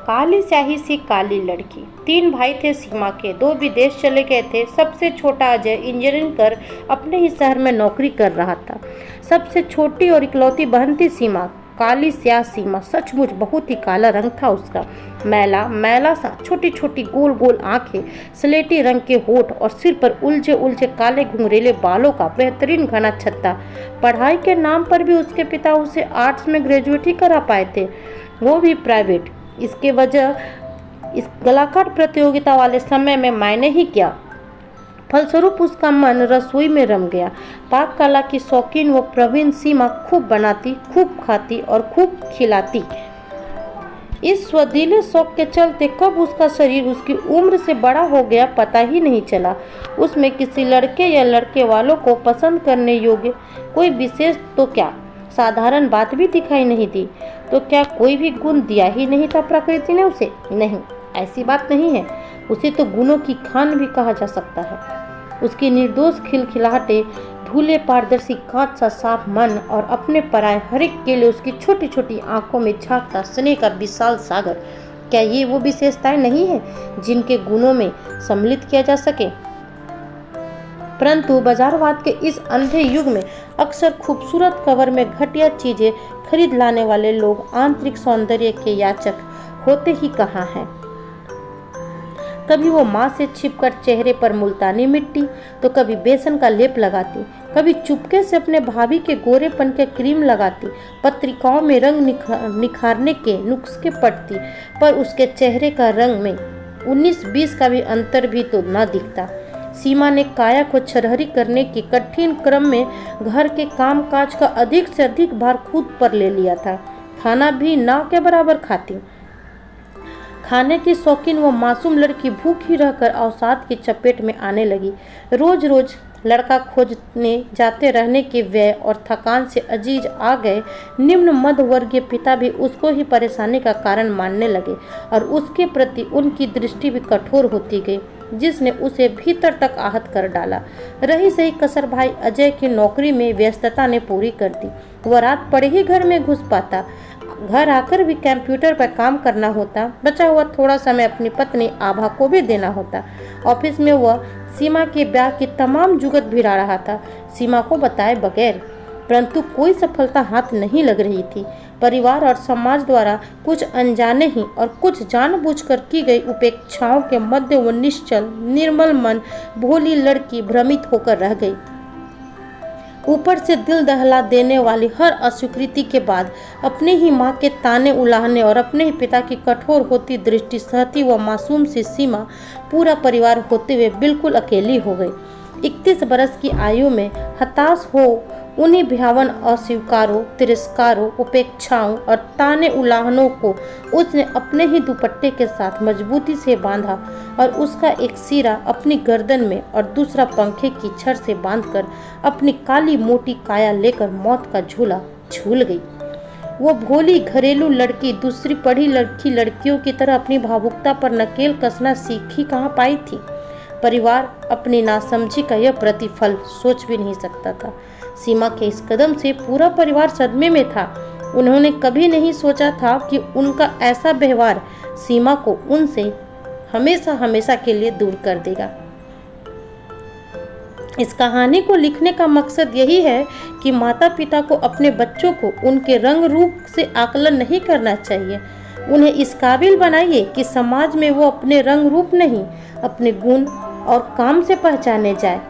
काली स्याही सी काली लड़की। 3 भाई थे सीमा के, 2 विदेश चले गए थे। सबसे छोटा अजय इंजीनियरिंग कर अपने ही शहर में नौकरी कर रहा था। सबसे छोटी और इकलौती बहन थी सीमा, काली स्याह सीमा। सचमुच बहुत ही काला रंग था उसका। मैला मैला सा, छोटी छोटी गोल गोल आंखें, स्लेटी रंग के होठ और सिर पर उलझे उलझे काले घुंघरेले बालों का बेहतरीन घना छत्ता। पढ़ाई के नाम पर भी उसके पिता उसे आर्ट्स में ग्रेजुएट ही करा पाए थे, वो भी प्राइवेट। इसके वजह इस कलाकार प्रतियोगिता वाले समय में मायने ही क्या। फलस्वरूप उसका मन रसोई में रम गया। पाक कला की शौकीन व प्रवीण सीमा खूब बनाती, खूब खाती और खूब खिलाती। इस स्वदीले शौक के चलते कब उसका शरीर उसकी उम्र से बड़ा हो गया पता ही नहीं चला। उसमें किसी लड़के या लड़के वालों को पसंद करने योग्य कोई विशेष तो क्या, साधारण बात भी दिखाई नहीं दी। तो क्या कोई भी गुण दिया ही नहीं था प्रकृति ने उसे? नहीं, ऐसी बात नहीं है। उसे तो गुणों की खान भी कहा जा सकता है। उसकी निर्दोष खिलखिलाहटे, धूले पारदर्शी कांच सा साफ मन और अपने पराये हरेक के लिए उसकी छोटी छोटी आंखों में झांकता स्नेह का विशाल सागर, क्या ये वो विशेषताएं नहीं है जिनके गुणों में सम्मिलित किया जा सके? परंतु बाजारवाद के इस अंधे युग में अक्सर खूबसूरत कवर में घटिया चीजें खरीद लाने वाले लोग आंतरिक सौंदर्य के याचक होते ही कहाँ हैं। कभी वो माँ से छिपकर चेहरे पर मुल्तानी मिट्टी, तो कभी बेसन का लेप लगाती, कभी चुपके से अपने भाभी के गोरेपन के क्रीम लगाती, पत्रिकाओं में रंग निखारने के नुस्खे पढ़ती, पर उसके चेहरे का रंग में 19-20 का भी अंतर भी तो न दिखता। सीमा ने काया को छरहरी करने के कठिन क्रम में घर के कामकाज का अधिक से अधिक भार खुद पर ले लिया था। खाना भी नाव के बराबर खाती। खाने की शौकीन वो मासूम लड़की भूखी रहकर अवसाद की चपेट में आने लगी। रोज रोज लड़का खोजने जाते रहने के व्यय और थकान से अजीज आ गए निम्न मध्य वर्गीय पिता भी उसको ही परेशानी का कारण मानने लगे और उसके प्रति उनकी दृष्टि भी कठोर होती गई, जिसने उसे भीतर तक आहत कर डाला। रही सही कसर भाई अजय की नौकरी में व्यस्तता ने पूरी कर दी। वह रात पड़े ही घर में घुस पाता। घर आकर भी कंप्यूटर पर काम करना होता। बचा हुआ थोड़ा समय अपनी पत्नी आभा को भी देना होता। ऑफिस में वह सीमा के ब्याह की तमाम जुगत भिड़ा रहा था, सीमा को बताए बगैर। परंतु कोई सफलता हाथ नहीं लग रही थी। परिवार और समाज द्वारा कुछ अनजाने ही और कुछ जानबूझकर की गई उपेक्षाओं के मध्य वो निश्चल निर्मल मन भोली लड़की भ्रमित होकर रह गई। ऊपर से दिल दहला देने वाली हर अस्वीकृति के बाद अपने ही माँ के ताने उलाहने और अपने ही पिता की कठोर होती दृष्टि सहती व मासूम सी सीमा पूरा परिवार होते हुए बिल्कुल अकेली हो गई। 31 बरस की आयु में हताश हो उन्हीं भयावन अस्वीकारों, तिरस्कारों, उपेक्षाओं और ताने उलाहनों को उसने अपने ही दुपट्टे के साथ मजबूती से बांधा और उसका एक सिरा अपनी गर्दन में और दूसरा पंखे की छड़ से बांधकर अपनी काली मोटी काया लेकर मौत का झूला झूल गई। वो भोली घरेलू लड़की दूसरी पढ़ी लिखी लड़कियों की तरह अपनी भावुकता पर नकेल कसना सीखी कहाँ पाई थी। परिवार अपनी नासमझी का यह प्रतिफल सोच भी नहीं सकता था। सीमा के इस कदम से पूरा परिवार सदमे में था। उन्होंने कभी नहीं सोचा था कि उनका ऐसा व्यवहार सीमा को उनसे हमेशा हमेशा के लिए दूर कर देगा। इस कहानी को लिखने का मकसद यही है कि माता पिता को अपने बच्चों को उनके रंग रूप से आकलन नहीं करना चाहिए। उन्हें इस काबिल बनाइए कि समाज में वो अपने रंग रूप नहीं, अपने गुण और काम से पहचाने जाए।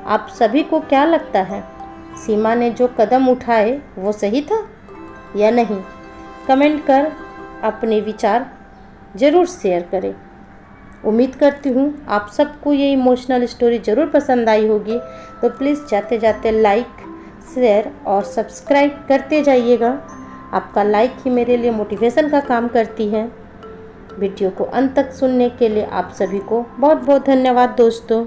आप सभी को क्या लगता है, सीमा ने जो कदम उठाए वो सही था या नहीं? कमेंट कर अपने विचार ज़रूर शेयर करें। उम्मीद करती हूँ आप सबको ये इमोशनल स्टोरी ज़रूर पसंद आई होगी। तो प्लीज़ जाते जाते लाइक, शेयर और सब्सक्राइब करते जाइएगा। आपका लाइक ही मेरे लिए मोटिवेशन का काम करती है। वीडियो को अंत तक सुनने के लिए आप सभी को बहुत बहुत धन्यवाद दोस्तों।